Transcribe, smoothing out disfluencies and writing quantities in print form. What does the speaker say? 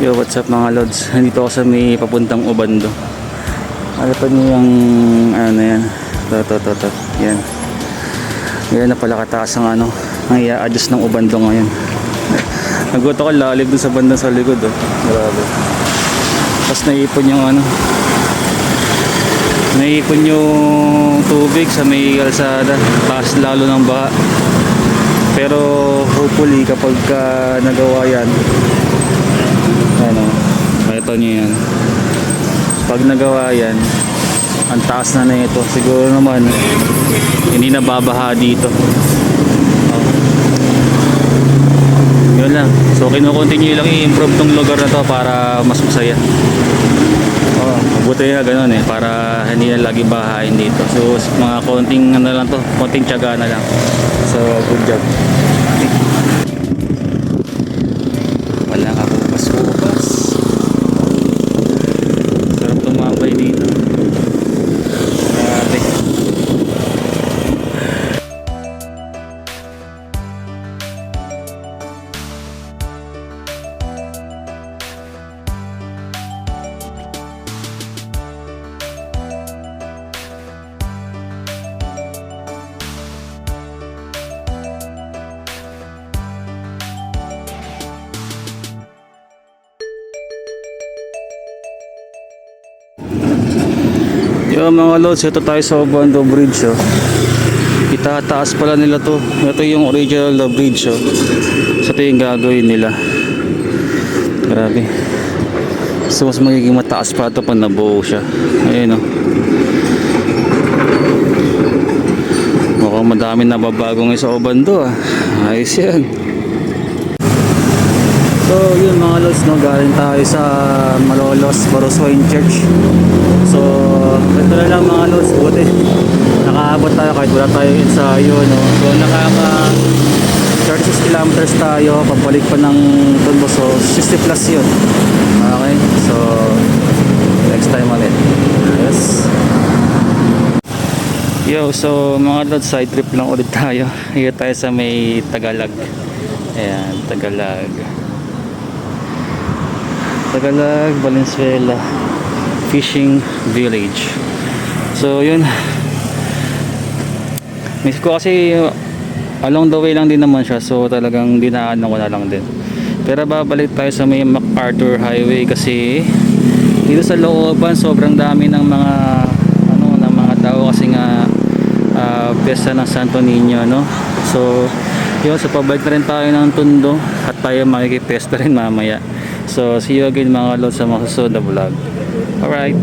Yo, what's up mga lods? Nandito ako sa may papuntang Obando. Ano pa niyo yung ano na yan? To. Yan. Yan na pala kataas ang ano, ang i-adjust ng Obando ngayon. Naguto ko lalim dun sa bandang sa likod oh. Grabe. Tapos naipon yung ano. Naipon yung tubig sa may kalsada. Taas lalo ng baha. Pero hopefully kapag nagawa yan, ano, ito nyo yan, pag nagawa yan, ang taas na ito, siguro naman hindi na babaha dito. Yun lang, so kinukontinue lang i-improve tong lugar na to para mas masaya. Mabuti na ganun para hindi na lagi bahain dito. So mga konting ano lang to, konting tiyaga na lang. So good job. Wala ka bukas. Sarap tumambay dito. Grabe. Yo mga lods, ito tayo sa Obando Bridge oh. Itataas pala nila to. Ito yung original na bridge oh. So ito yung gagawin nila. Grabe. So mas magiging mataas pa ito pag nabuo siya. Ayun oh. Mukhang madami na babago ngayon sa Obando ah. Ayos yan. So yun mga lods no, galing tayo sa Malolos Boroswain Church. So ito na lang mga lods, buti nakaabot tayo kahit wala tayo ensayo no. So nakaka 36 kilometers tayo pabalik pa ng Tondo, so 60 plus yun. Okay, so next time ulit. Yes. Yo, so mga lods, side trip lang ulit tayo. Here tayo sa may Tagalog. Ayan, Tagalog, Valenzuela Fishing Village. So yun, miss ko kasi along the way lang din naman siya, so talagang dinaanan ko na lang din. Pero babalik tayo sa may MacArthur Highway kasi dito sa looban sobrang dami ng mga ng mga tao kasi nga piyesta ng Santo Niño no. So yun, so pabalik na rin tayo ng Tondo at tayo makikipesta rin mamaya. So see you again mga lods sa mga susunod na vlog. Alright.